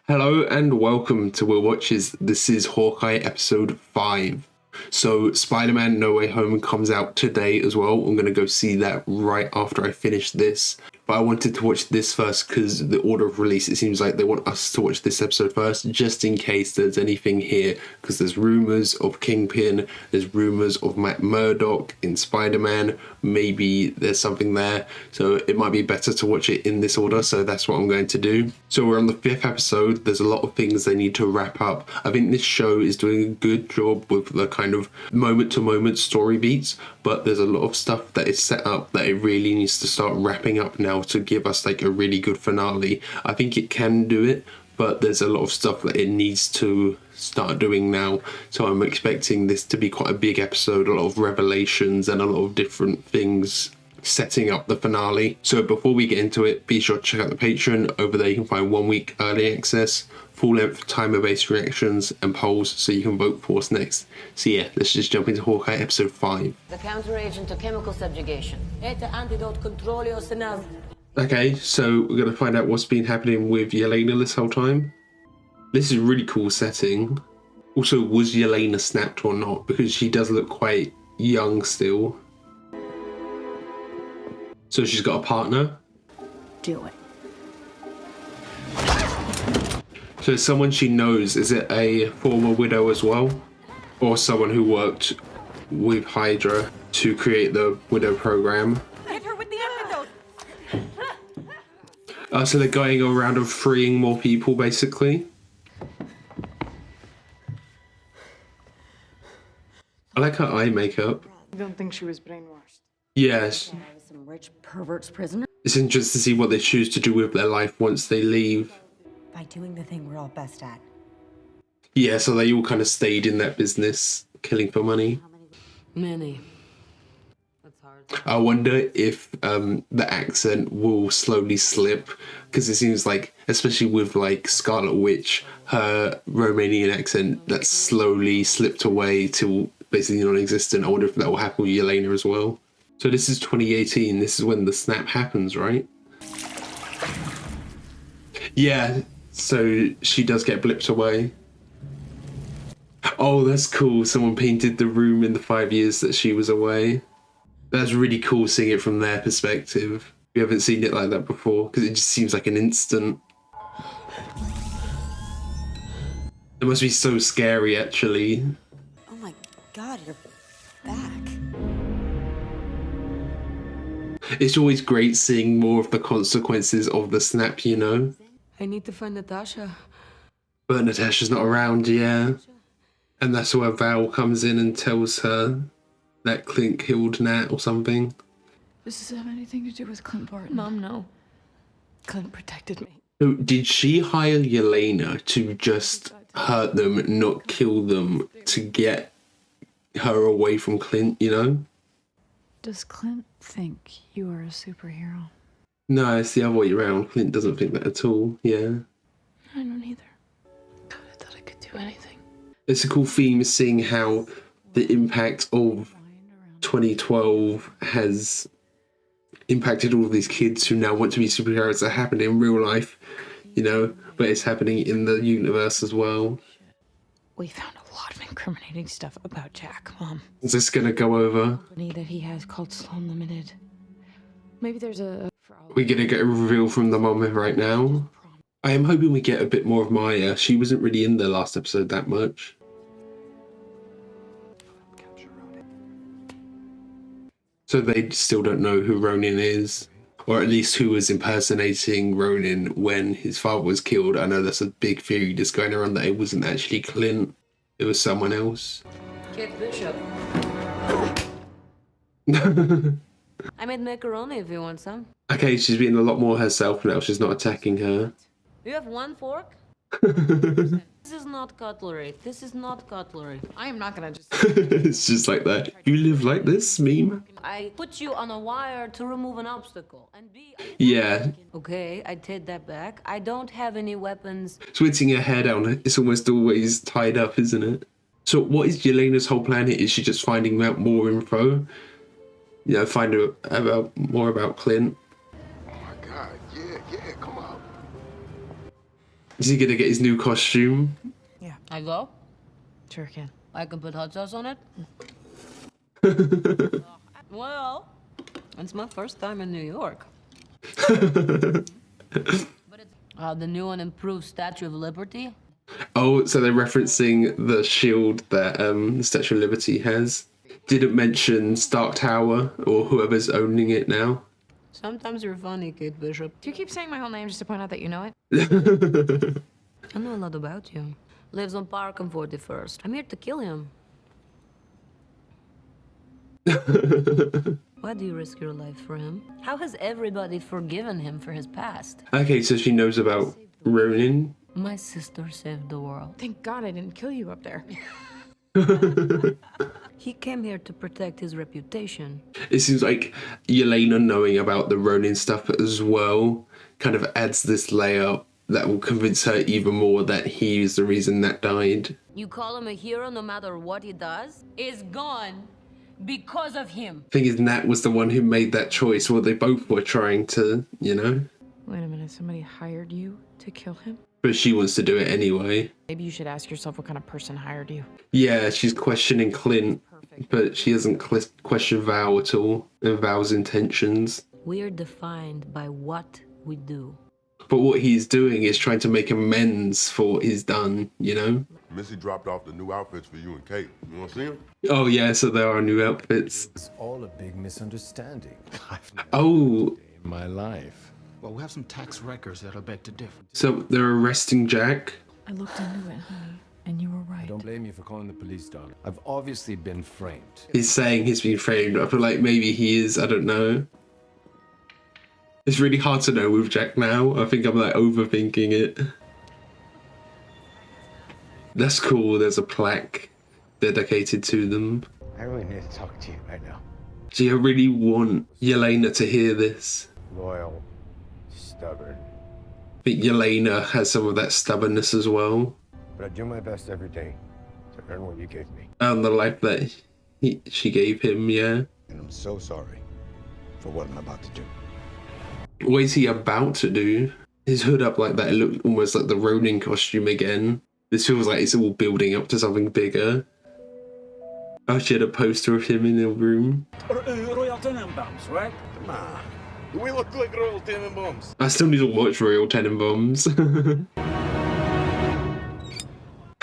Hello and welcome to Will Watches. This is Hawkeye episode 5. So Spider-Man No Way Home comes out today as well. I'm going to go see that right after I finish this. But I wanted to watch this first because the order of release, it seems like they want us to watch this episode first, just in case there's anything here. Because there's rumours of Kingpin, there's rumours of Matt Murdock in Spider-Man. Maybe there's something there. So it might be better to watch it in this order. So that's what I'm going to do. So we're on the 5th episode. There's a lot of things they need to wrap up. I think this show is doing a good job with the kind of moment-to-moment story beats. But there's a lot of stuff that is set up that it really needs to start wrapping up now to give us like a really good finale. I think it can do it, but there's a lot of stuff that it needs to start doing now. So I'm expecting this to be quite a big episode, a lot of revelations and a lot of different things setting up the finale. So before we get into it, be sure to check out the Patreon. Over there you can find 1 week early access, full length timer-based reactions and polls so you can vote for what's next. So yeah, let's just jump into Hawkeye episode 5. The counteragent to chemical subjugation. Okay, so we're going to find out what's been happening with Yelena this whole time. This is a really cool setting. Also, was Yelena snapped or not? Because she does look quite young still. So she's got a partner. Do it. So it's someone she knows. Is it a former widow as well? Or someone who worked with Hydra to create the widow program? Hit her with the antidote. So they're going around and freeing more people, basically. I like her eye makeup. I don't think she was brainwashed. Yes. Some rich perverts prisoner. It's interesting to see what they choose to do with their life once they leave. By doing the thing we're all best at. Yeah, so they all kind of stayed in that business, killing for money. Many. That's hard. I wonder if the accent will slowly slip, because it seems like, especially with like Scarlet Witch, her Romanian accent that slowly slipped away till basically non-existent. I wonder if that will happen with Yelena as well. So this is 2018. This is when the snap happens, right? Yeah. So she does get blipped away. Oh, that's cool. Someone painted the room in the 5 years that she was away. That's really cool seeing it from their perspective. We haven't seen it like that before because it just seems like an instant. It must be so scary, actually. Oh my god, you're back. It's always great seeing more of the consequences of the snap, you know? I need to find Natasha. But Natasha's not around, yeah. And that's where Val comes in and tells her that Clint killed Nat or something. Does this have anything to do with Clint Barton? Mom, no. Clint protected me. So did she hire Yelena to just hurt them, not kill them, to get her away from Clint, you know? Does Clint think you are a superhero? No, it's the other way around. Clint doesn't think that at all, yeah. I don't either. God, I thought I could do anything. It's a cool theme seeing how the impact of 2012 has impacted all of these kids who now want to be superheroes that happen in real life, you know, but it's happening in the universe as well. We found a lot of incriminating stuff about Jack, Mom. Is this gonna go over? Company that he has called Sloan Limited. Maybe there's a... We're gonna get a reveal from the mom right now. I am hoping we get a bit more of Maya. She wasn't really in the last episode that much. So they still don't know who Ronin is, or at least who was impersonating Ronin when his father was killed. I know that's a big theory just going around that it wasn't actually Clint, it was someone else. Kate Bishop. I made macaroni if you want some. Okay, she's being a lot more herself now. She's not attacking her. You have one fork? This is not cutlery. This is not cutlery. I am not gonna just... It's just like that. You live like this, meme? I put you on a wire to remove an obstacle. And B... Yeah. Okay, I take that back. I don't have any weapons. Switching her hair down, it's almost always tied up, isn't it? So what is Yelena's whole plan here? Is she just finding out more info? You know, find out more about Clint? Oh my God, yeah, come on. Is he gonna get his new costume? I go. Sure can. I can put hot sauce on it. Well, it's my first time in New York. But it's the new and improved Statue of Liberty. Oh, so they're referencing the shield that the Statue of Liberty has. Didn't mention Stark Tower or whoever's owning it now. Sometimes you're funny, Kate Bishop. Do you keep saying my whole name just to point out that you know it? I know a lot about you. Lives on Park and 41st. I'm here to kill him. Why do you risk your life for him? How has everybody forgiven him for his past? Okay, so she knows about Ronin. My sister saved the world. Thank God I didn't kill you up there. He came here to protect his reputation. It seems like Yelena knowing about the Ronin stuff as well kind of adds this layer that will convince her even more that he's the reason that died. You call him a hero no matter what he does? Is gone because of him. Thing is, Nat was the one who made that choice. Well, they both were trying to, you know? Wait a minute, somebody hired you to kill him? But she wants to do it anyway. Maybe you should ask yourself what kind of person hired you. Yeah, she's questioning Clint, but she doesn't question Val at all, and Val's intentions. We are defined by what we do. But what he's doing is trying to make amends for what he's done, you know? Missy dropped off the new outfits for you and Kate. You want to see them? Oh yeah, so there are new outfits. It's all a big misunderstanding. I've never Oh, in my life. Well, we have some tax records that'll beg to differ. so they're arresting Jack. I looked into it, honey, and you were right. Don't blame me for calling the police, darling. I've obviously been framed. He's saying he's been framed. I feel like maybe he is, I don't know. It's really hard to know with Jack now. I think I'm like overthinking it. That's cool, there's a plaque dedicated to them. I really need to talk to you right now. Gee, I really want Yelena to hear this. Loyal, stubborn, I think Yelena has some of that stubbornness as well. but I do my best every day to earn what you gave me. And the life that she gave him, yeah. And I'm so sorry for what I'm about to do. What is he about to do? His hood up like that, it looked almost like the Ronin costume again. This feels like it's all building up to something bigger. Oh, she had a poster of him in the room. Royal Tenenbaums, right? Come on. Do we look like Royal Tenenbaums? I still need to watch Royal Tenenbaums.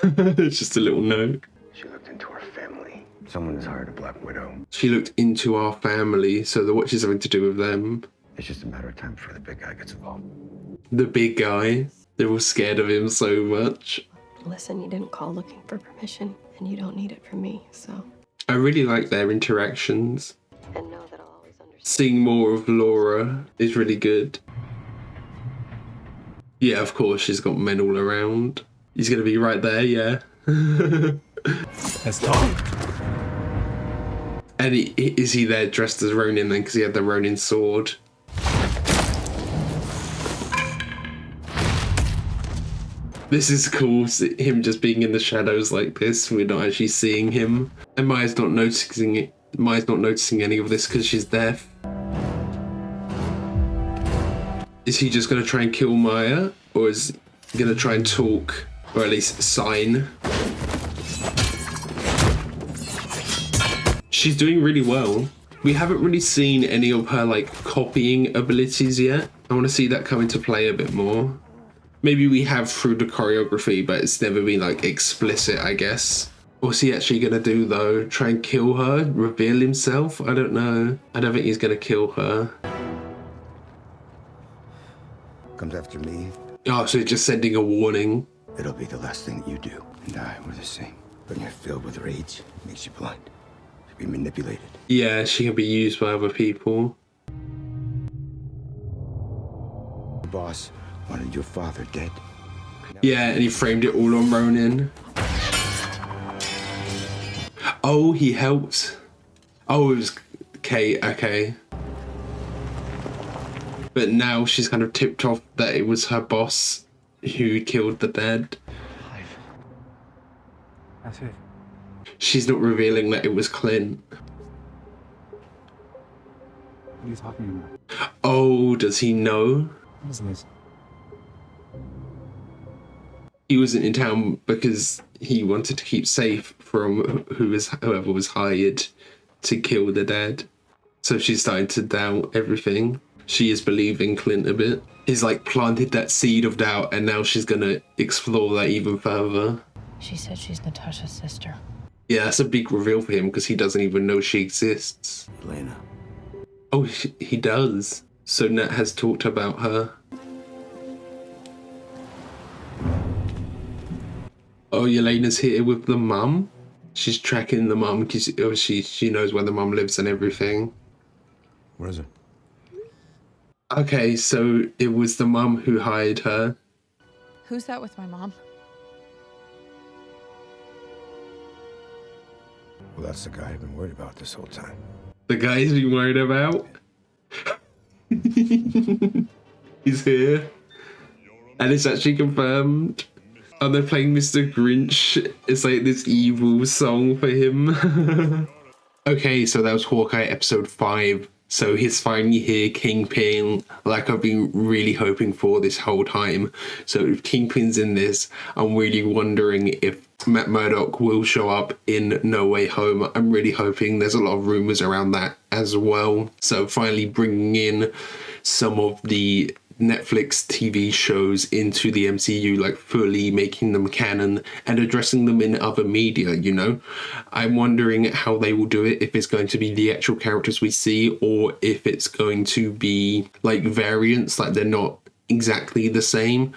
It's just a little note. She looked into our family. Someone has hired a Black Widow. She looked into our family, so the watch is something to do with them. It's just a matter of time before the big guy gets involved. The big guy. They're all scared of him so much. Listen, you didn't call looking for permission, and you don't need it from me, so. I really like their interactions. And know that I'll always understand. Seeing more of Laura is really good. Yeah, of course, she's got men all around. He's gonna be right there, yeah. Let's talk. And is he there dressed as Ronin then? Because he had the Ronin sword. This is cool, him just being in the shadows like this. We're not actually seeing him. And Maya's not noticing it. Maya's not noticing any of this because she's deaf. Is he just going to try and kill Maya? Or is he going to try and talk? Or at least sign? She's doing really well. We haven't really seen any of her like copying abilities yet. I want to see that come into play a bit more. Maybe we have through the choreography, but it's never been like explicit, I guess. What's he actually gonna do though? Try and kill her? Reveal himself? I don't know. I don't think he's gonna kill her. Comes after me, Oh, so he's just sending a warning. it'll be the last thing you do. And we're the same. When you're filled with rage, it makes you blind. To be manipulated. Yeah, she can be used by other people. The boss wanted your father dead. Yeah, and he framed it all on Ronin. Oh, he helped. Oh, it was Kate, okay. But now she's kind of tipped off that it was her boss who killed the dad. That's it. She's not revealing that it was Clint. What are you talking about? Oh, does he know? What is this? He wasn't in town because he wanted to keep safe from whoever was hired to kill the dad. So she's starting to doubt everything. She is believing Clint a bit. He's like planted that seed of doubt, and now she's gonna explore that even further. She said she's Natasha's sister. Yeah, that's a big reveal for him because he doesn't even know she exists. Elena. Oh, he does. So Nat has talked about her. Oh, Yelena's here with the mum. She's tracking the mum because obviously she knows where the mum lives and everything. Where is it? Okay, so it was the mum who hired her. Who's that with my mom? Well, that's the guy I've been worried about this whole time. The guy he's been worried about. He's here. And it's actually confirmed. And they're playing Mr. Grinch. It's like this evil song for him. Okay, so that was Hawkeye episode 5. So he's finally here, Kingpin, like I've been really hoping for this whole time. So if Kingpin's in this, I'm really wondering if Matt Murdock will show up in No Way Home. I'm really hoping. There's a lot of rumors around that as well. So finally bringing in some of the Netflix TV shows into the MCU, like fully making them canon and addressing them in other media, you know? I'm wondering how they will do it, if it's going to be the actual characters we see or if it's going to be like variants, like they're not exactly the same.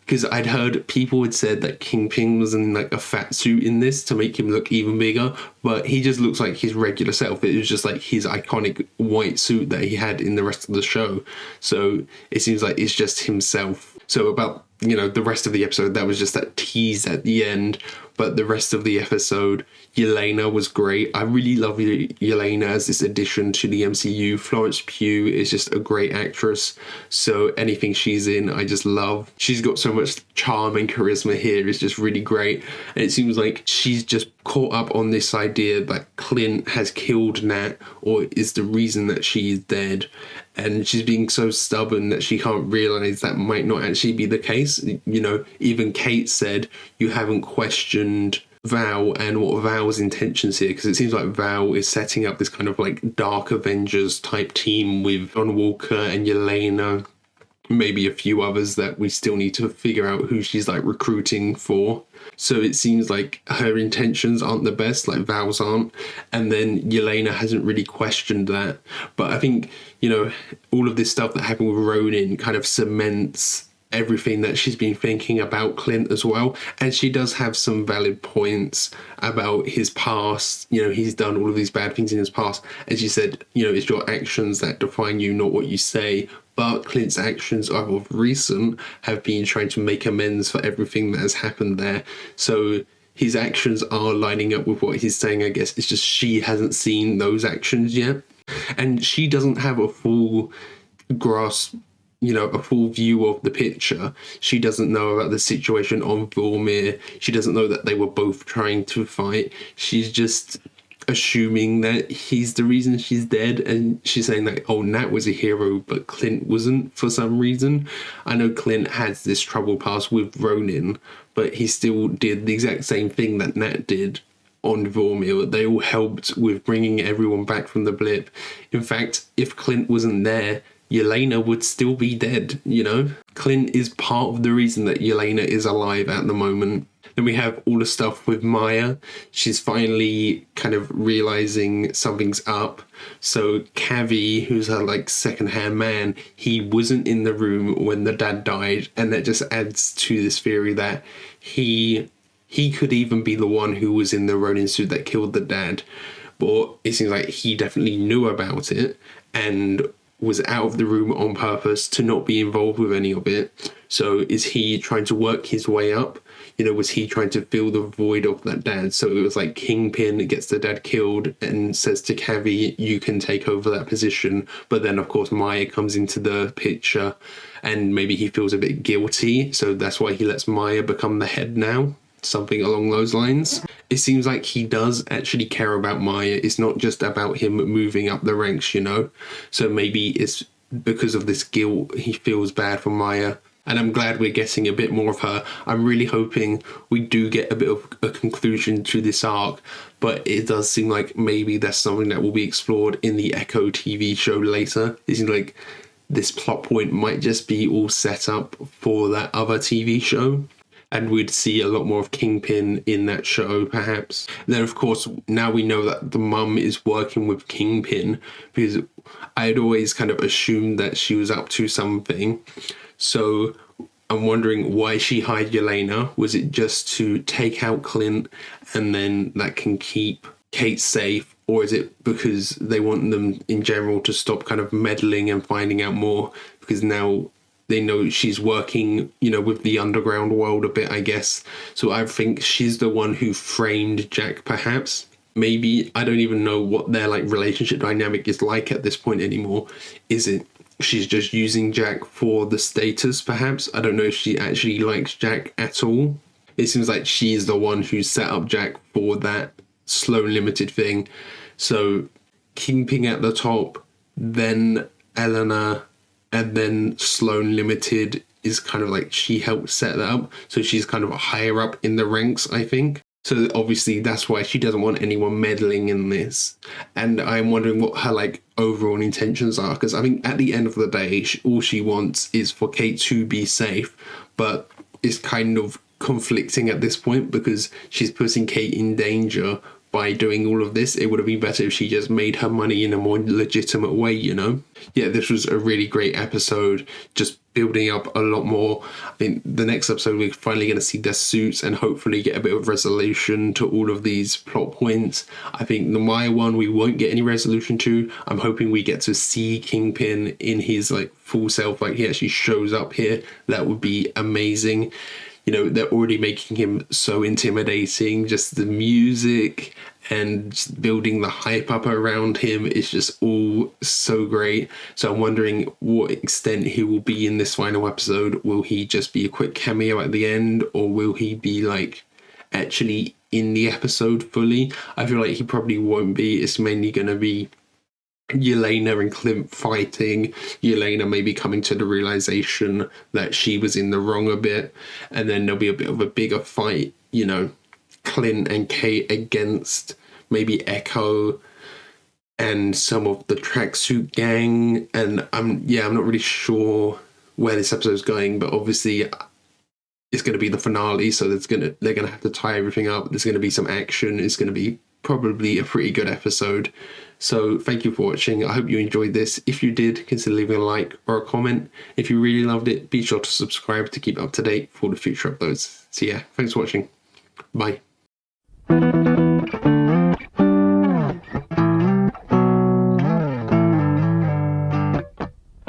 Because I'd heard people had said that Kingpin was in like a fat suit in this to make him look even bigger, but he just looks like his regular self. It was just like his iconic white suit that he had in the rest of the show. So it seems like it's just himself. So about, you know, the rest of the episode, that was just that tease at the end. But the rest of the episode, Yelena was great. I really love Yelena as this addition to the MCU. Florence Pugh is just a great actress. So anything she's in, I just love. She's got so much charm and charisma here. It's just really great. And it seems like she's just caught up on this idea that Clint has killed Nat or is the reason that she's dead. And she's being so stubborn that she can't realize that might not actually be the case. You know, even Kate said, you haven't questioned Val and what Val's intentions here, because it seems like Val is setting up this kind of like Dark Avengers type team with John Walker and Yelena, maybe a few others that we still need to figure out who she's like recruiting for. So it seems like her intentions aren't the best, like Val's aren't. And then Yelena hasn't really questioned that. But I think, you know, all of this stuff that happened with Ronin kind of cements everything that she's been thinking about Clint as well. And she does have some valid points about his past. You know, he's done all of these bad things in his past. As you said, you know, it's your actions that define you, not what you say. But Clint's actions of recent have been trying to make amends for everything that has happened there. So his actions are lining up with what he's saying, I guess. It's just she hasn't seen those actions yet. And she doesn't have a full grasp, you know, a full view of the picture. She doesn't know about the situation on Vormir. She doesn't know that they were both trying to fight. She's just assuming that he's the reason she's dead, and she's saying that, oh, Nat was a hero but Clint wasn't for some reason. I know Clint has this troubled past with Ronin, but he still did the exact same thing that Nat did on Vormir. They all helped with bringing everyone back from the blip. In fact, if Clint wasn't there, Yelena would still be dead, you know? Clint is part of the reason that Yelena is alive at the moment. Then we have all the stuff with Maya. She's finally kind of realizing something's up. So Cavi, who's her like second-hand man, he wasn't in the room when the dad died, and that just adds to this theory that he could even be the one who was in the Ronin suit that killed the dad. But it seems like he definitely knew about it and was out of the room on purpose to not be involved with any of it. So is he trying to work his way up? You know, was he trying to fill the void of that dad? So it was like Kingpin gets the dad killed and says to Cavi, you can take over that position. But then, of course, Maya comes into the picture and maybe he feels a bit guilty. So that's why he lets Maya become the head now. Something along those lines. It seems like he does actually care about Maya. It's not just about him moving up the ranks, you know? So maybe it's because of this guilt he feels bad for Maya. And I'm glad we're getting a bit more of her. I'm really hoping we do get a bit of a conclusion to this arc, but it does seem like maybe that's something that will be explored in the Echo TV show later. It seems like this plot point might just be all set up for that other TV show, and we'd see a lot more of Kingpin in that show, perhaps. Then, of course, now we know that the mum is working with Kingpin, because I had always kind of assumed that she was up to something. So I'm wondering why she hired Yelena. Was it just to take out Clint and then that can keep Kate safe? Or is it because they want them in general to stop kind of meddling and finding out more? Because now they know she's working, you know, with the underground world a bit, I guess. So I think she's the one who framed Jack, perhaps. Maybe, I don't even know what their like relationship dynamic is like at this point anymore. Is it she's just using Jack for the status, perhaps? I don't know if she actually likes Jack at all. It seems like she's the one who set up Jack for that Sloan Limited thing. So Kingpin at the top, then Eleanor, and then Sloan Limited is kind of like she helped set that up. So she's kind of higher up in the ranks, I think. So obviously that's why she doesn't want anyone meddling in this. And I'm wondering what her like overall intentions are, because I think at the end of the day, all she wants is for Kate to be safe, but it's kind of conflicting at this point because she's putting Kate in danger by doing all of this. It would have been better if she just made her money in a more legitimate way, you know? Yeah, this was a really great episode, just building up a lot more. I think the next episode we're finally going to see their suits and hopefully get a bit of resolution to all of these plot points. I think the Maya one we won't get any resolution to. I'm hoping we get to see Kingpin in his like full self, like he actually shows up here. That would be amazing. You know, they're already making him so intimidating. Just the music and just building the hype up around him is just all so great. So I'm wondering what extent he will be in this final episode. Will he just be a quick cameo at the end, or will he be like actually in the episode fully? I feel like he probably won't be. It's mainly going to be Yelena and Clint fighting, Yelena maybe coming to the realization that she was in the wrong a bit, and then there'll be a bit of a bigger fight, you know, Clint and Kate against maybe Echo and some of the tracksuit gang. And I'm not really sure where this episode's going, but obviously it's going to be the finale, so they're gonna have to tie everything up. There's going to be some action. It's going to be probably a pretty good episode. So thank you for watching. I hope you enjoyed this. If you did, consider leaving a like or a comment. If you really loved it, be sure to subscribe to keep up to date for the future uploads. So yeah, thanks for watching. Bye.